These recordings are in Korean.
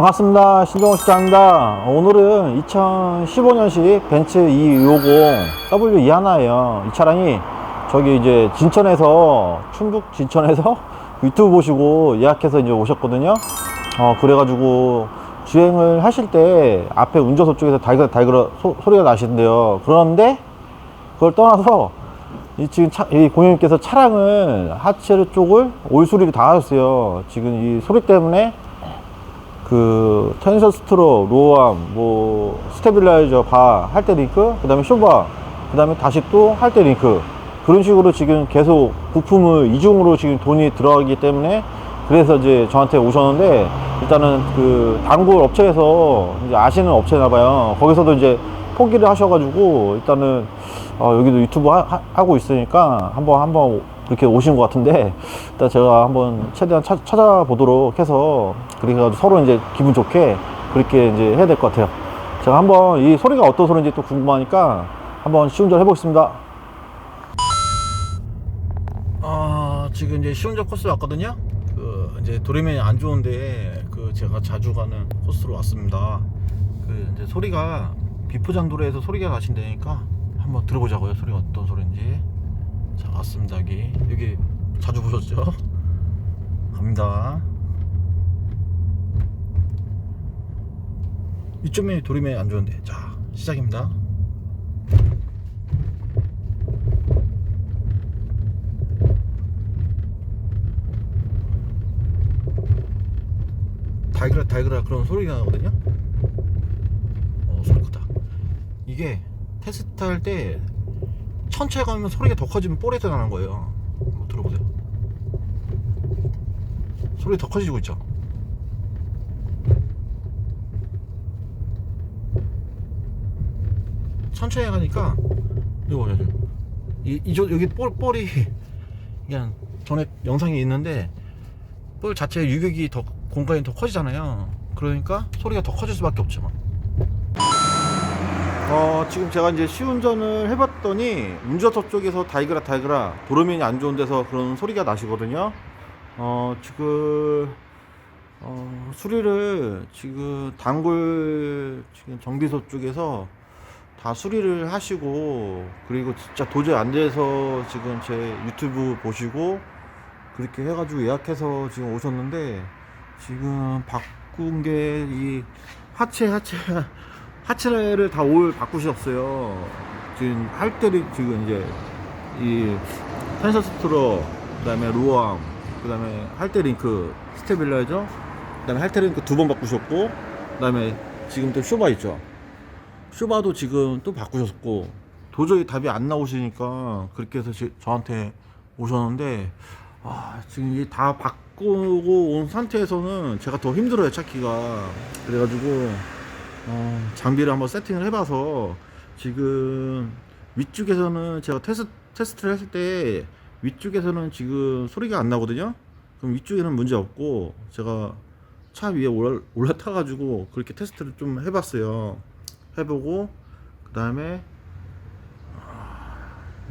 반갑습니다. 신종호 시장입니다. 오늘은 2015년식 벤츠 250 W2 하나예요. 이 차량이 저기 이제 진천에서, 충북 진천에서 유튜브 보시고 예약해서 이제 오셨거든요. 그래가지고 주행을 하실 때 앞에 운전석 쪽에서 달그라 소리가 나시는데요. 그런데 그걸 떠나서 지금 이 고객님께서 차량을 하체 쪽을 올수리를 다 하셨어요. 지금 이 소리 때문에 그 텐션 스트로, 로암, 뭐 스테빌라이저, 바, 할때 링크, 그 다음에 쇼바, 그 다음에 다시 또 할때 링크, 그런 식으로 지금 계속 부품을 이중으로 지금 돈이 들어가기 때문에 그래서 이제 저한테 오셨는데, 일단은 그 단골 업체에서 이제 아시는 업체나봐요. 거기서도 이제 포기를 하셔가지고 일단은 여기도 유튜브 하고 있으니까 한번 이렇게 오신 것 같은데, 일단 제가 한번 최대한 찾아보도록 해서, 그래가지고 서로 이제 기분 좋게 그렇게 이제 해야 될 것 같아요. 제가 한번 이 소리가 어떤 소리인지 또 궁금하니까 한번 시운전 해보겠습니다. 지금 이제 시운전 코스 왔거든요. 그 이제 도리면이 안 좋은데 그 제가 자주 가는 코스로 왔습니다. 그 이제 소리가 비포장도로에서 소리가 나신다니까 한번 들어보자고요. 소리가 어떤 소리인지. 자, 왔습니다. 여기 자주 보셨죠? 갑니다. 이쪽면이 도리면이 안 좋은데, 자, 시작입니다. 달그라 그런 소리가 나거든요. 소리 크다. 이게 테스트 할 때 천천히 가면 소리가 더 커지면 뽀레트 나는 거예요. 한번 들어보세요. 소리 더 커지고 있죠. 천천히 가니까 이거 보세요. 여기 볼이 그냥 전에 영상에 있는데 볼 자체 유격이 더 공간이 더 커지잖아요. 그러니까 소리가 더 커질 수밖에 없죠. 지금 제가 이제 시운전을 해봤더니 운전석 쪽에서 달그라 도로면이 안 좋은 데서 그런 소리가 나시거든요. 지금 수리를 지금 단골 지금 정비소 쪽에서 다 수리를 하시고, 그리고 진짜 도저히 안 돼서 지금 제 유튜브 보시고 그렇게 해가지고 예약해서 지금 오셨는데, 지금 바꾼 게 이 하체를 다 올 바꾸셨어요. 지금 할 때를 지금 이제 이 텐서 스트로, 그 다음에 로암, 그 다음에 할때 링크, 스테빌라이저, 그 다음에 할때 링크 2번 바꾸셨고, 그 다음에 지금 또 쇼바 있죠. 쇼바도 지금 또 바꾸셨고, 도저히 답이 안 나오시니까 그렇게 해서 저한테 오셨는데, 지금 이게 다 바꾸고 온 상태에서는 제가 더 힘들어요, 찾기가. 그래가지고 장비를 한번 세팅을 해봐서, 지금 위쪽에서는 제가 테스트를 했을 때 위쪽에서는 지금 소리가 안 나거든요. 그럼 위쪽에는 문제 없고, 제가 차 위에 올라타가지고 그렇게 테스트를 좀 해봤어요. 해보고, 그 다음에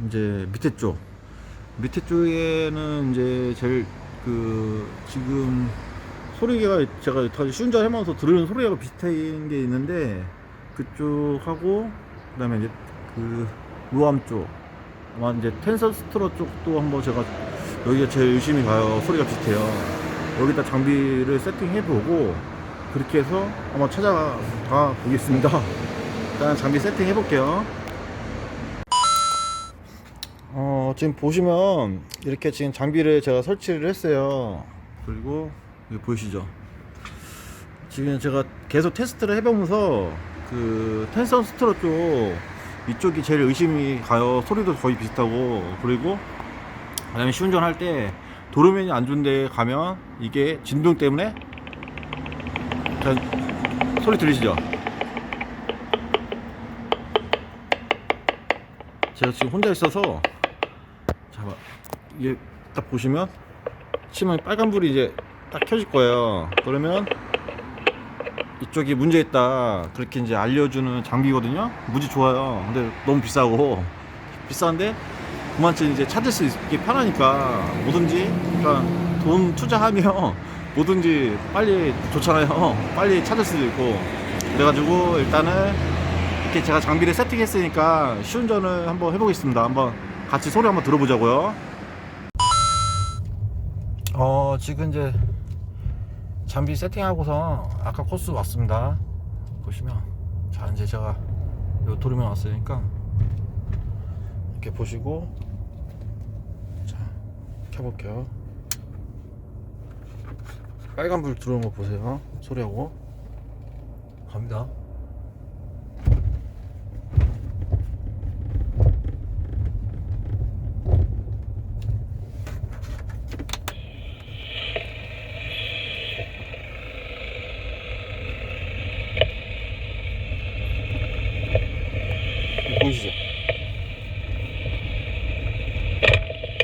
이제 밑에 쪽에는 이제 제일 지금 소리가 제가 시운전 하면서 들으는 소리가 비슷한 게 있는데, 그쪽하고, 그 다음에 이제 그 로암 쪽, 아마 이제 텐서 스트러 쪽도 한번 제가 여기가 제일 열심히 가요. 소리가 비슷해요. 여기다 장비를 세팅해보고 그렇게 해서 한번 찾아가 보겠습니다. 일단 장비 세팅 해볼게요. 지금 보시면 이렇게 지금 장비를 제가 설치를 했어요. 그리고 여기 보이시죠? 지금 제가 계속 테스트를 해보면서 그 텐션 스트러 쪽 이쪽이 제일 의심이 가요. 소리도 거의 비슷하고, 그리고 그 다음에 시운전 할 때 도로면이 안 좋은데 가면 이게 진동 때문에, 자, 소리 들리시죠? 제가 지금 혼자 있어서, 이게 딱 보시면 치면 빨간불이 이제 딱 켜질 거예요. 그러면 이쪽이 문제 있다, 그렇게 이제 알려주는 장비거든요. 무지 좋아요. 근데 너무 비싼데 그만치 이제 찾을 수 있게 편하니까, 뭐든지 그러니까 돈 투자하면 뭐든지 빨리 좋잖아요. 빨리 찾을 수도 있고. 그래가지고 일단은 이렇게 제가 장비를 세팅했으니까 시운전을 한번 해보겠습니다. 한번 같이 소리 한번 들어보자고요. 지금 이제 장비 세팅하고서 아까 코스 왔습니다. 보시면 자, 이제 제가 요 도로면 왔으니까 이렇게 보시고 자 켜볼게요. 빨간 불 들어오는 거 보세요. 소리하고 갑니다. 보이시죠?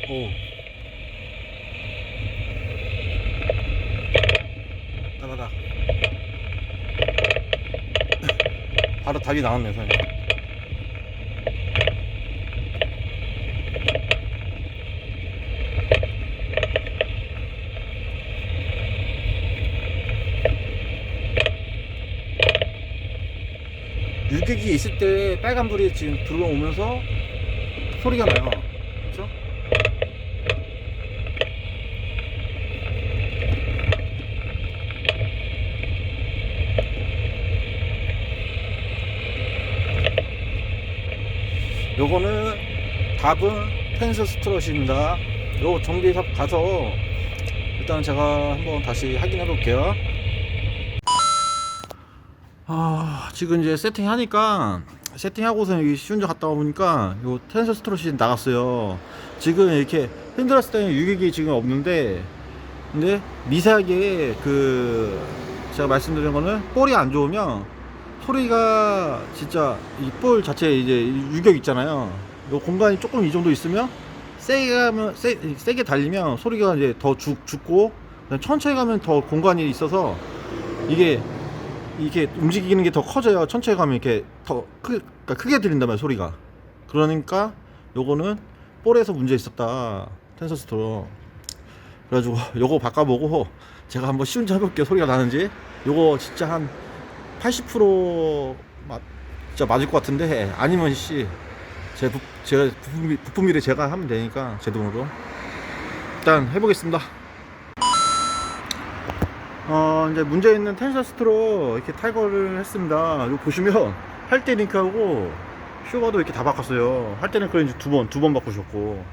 오. 따다닥. 바로 답이 나왔네, 선생님. 유격이 있을 때 빨간불이 지금 들어오면서 소리가 나요. 그렇죠? 요거는 답은 텐스 스트롯입니다. 요 정비샵 가서 일단 제가 한번 다시 확인해 볼게요. 지금 이제 세팅하고서 여기 시운전 갔다 와보니까 요 텐서 스트롯이 나갔어요. 지금 이렇게 흔들었을 때는 유격이 지금 없는데, 근데 미세하게 제가 말씀드린 거는 볼이 안 좋으면 소리가 진짜 이 볼 자체에 이제 유격 있잖아요. 요 공간이 조금 이 정도 있으면 세게 달리면 소리가 이제 더 죽고, 천천히 가면 더 공간이 있어서 이게 움직이는 게 더 커져요. 천천히 가면 이렇게 더 크게 들린단 말이야, 소리가. 그러니까 요거는 볼에서 문제 있었다, 텐서 스트롯. 그래가지고 요거 바꿔보고 제가 한번 시운전 해볼게요. 소리가 나는지. 요거 진짜 한 80% 진짜 맞을 것 같은데, 아니면 제가 부품일에 제가 하면 되니까 제 돈으로 일단 해보겠습니다. 이제 문제 있는 텐서 스트롯 이렇게 탈거를 했습니다. 이거 보시면 할때 링크하고 슈가도 이렇게 다 바꿨어요. 할때 링크는 이제 두 번 바꾸셨고,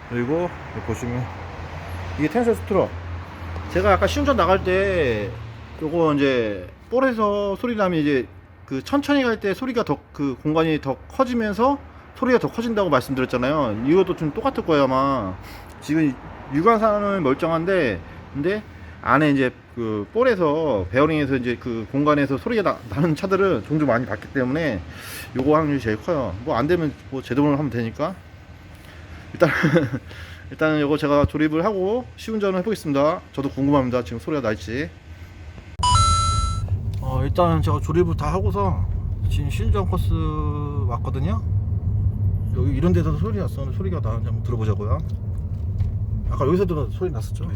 그리고 여기 보시면 이게 텐서 스트롯. 제가 아까 시운전 나갈 때 요거 이제 볼에서 소리 나면 이제 천천히 갈 때 소리가 더 공간이 더 커지면서 소리가 더 커진다고 말씀드렸잖아요. 이것도 좀 똑같을 거예요, 아마. 지금 유관사는 멀쩡한데, 근데 안에 이제 볼에서 베어링에서 이제 공간에서 소리가 나는 차들은 종종 많이 봤기 때문에 요거 확률이 제일 커요. 뭐 안 되면 뭐 제동을 하면 되니까 일단 요거 제가 조립을 하고 시운전을 해보겠습니다. 저도 궁금합니다, 지금 소리가 날지. 일단 제가 조립을 다 하고서 지금 시운전 코스 왔거든요. 여기 이런 데서 소리가 나는지 한번 들어보자고요. 아까 여기서도 소리 났었죠? 네.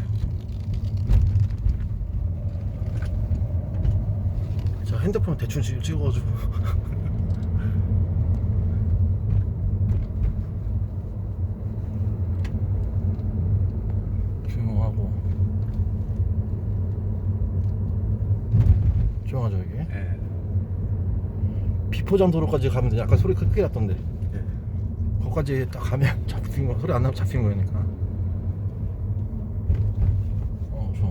자, 핸드폰 대충 찍어가지고 조용하고 조용하죠 여기? 네. 비포장 도로까지 가면 돼. 약간 소리 크게 났던데. 네. 거기까지 딱 가면 잡힌 거, 소리 안 나면 잡힌 거니까. 좋아.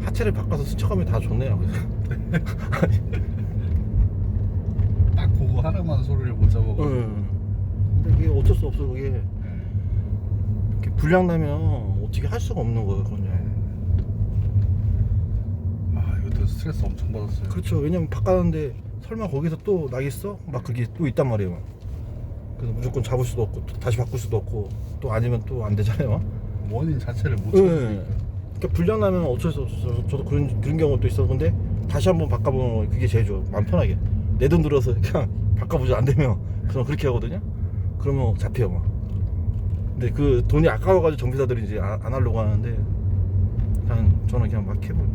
하체를 바꿔서 스쳐가면 다 좋네요. 딱 그거 하나만 소리를 못 잡아가지고. 근데 이게 어쩔 수 없어. 그게 이렇게 불량 나면 어떻게 할 수가 없는 거예요, 그건요. 이것도 스트레스 엄청 받았어요. 그렇죠. 왜냐면 바꿨는데 설마 거기서 또 나겠어? 막 그게 또 있단 말이에요. 그래서 무조건 잡을 수도 없고 또 다시 바꿀 수도 없고, 또 아니면 또 안 되잖아요. 원인 자체를 못 찾으니까. 그러니까 불량 나면 어쩔 수 없어서 저도 그런 경우도 있어. 근데 다시 한번 바꿔보는 거, 그게 제일 좋아. 마음 편하게. 내 돈 들어서 그냥 바꿔보자 안 되면 그럼 그렇게 하거든요. 그러면 잡혀요 막. 근데 그 돈이 아까워가지고 정비사들이 이제 안 하려고 하는데 저는 그냥 막 해버려.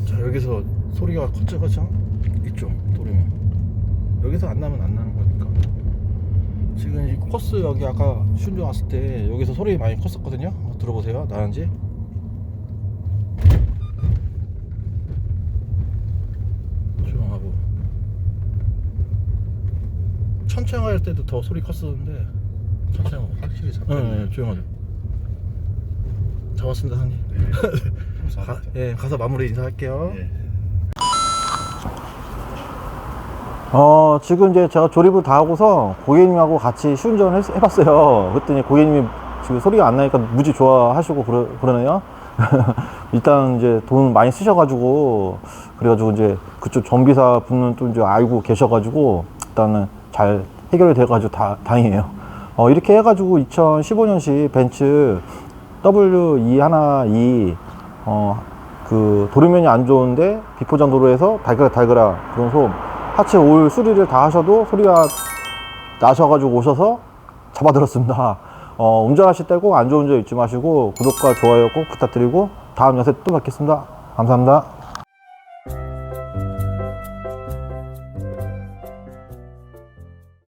자, 여기서 소리가 거쳐거쳐 있죠. 도로면 여기서 안 나면 안 나는 거니까. 지금 이 코스 여기 아까 슌정 왔을 때 여기서 소리 많이 컸었거든요. 한번 들어보세요. 나는지. 조용하고 천천히 할 때도 더 소리 컸었는데 천천히 하고 확실히 잡혔네. 네, 조용하죠. 잡았습니다 사장님. 예, 가서 마무리 인사할게요. 예. 지금 이제 제가 조립을 다 하고서 고객님하고 같이 시운전을 해봤어요. 그랬더니 고객님이 지금 소리가 안 나니까 무지 좋아하시고 그러네요. 일단 이제 돈 많이 쓰셔가지고, 그래가지고 이제 그쪽 정비사 분은 또 이제 알고 계셔가지고, 일단은 잘 해결이 돼가지고 다행이에요. 이렇게 해가지고 2015년식 벤츠 W212, 그 도로면이 안 좋은데 비포장 도로에서 달그락 그런 소음, 하체 올 수리를 다 하셔도 소리가 나셔가지고 오셔서 잡아들었습니다. 운전하실 때 꼭 안전운전 잊지 마시고 구독과 좋아요 꼭 부탁드리고 다음 영상에 또 뵙겠습니다. 감사합니다.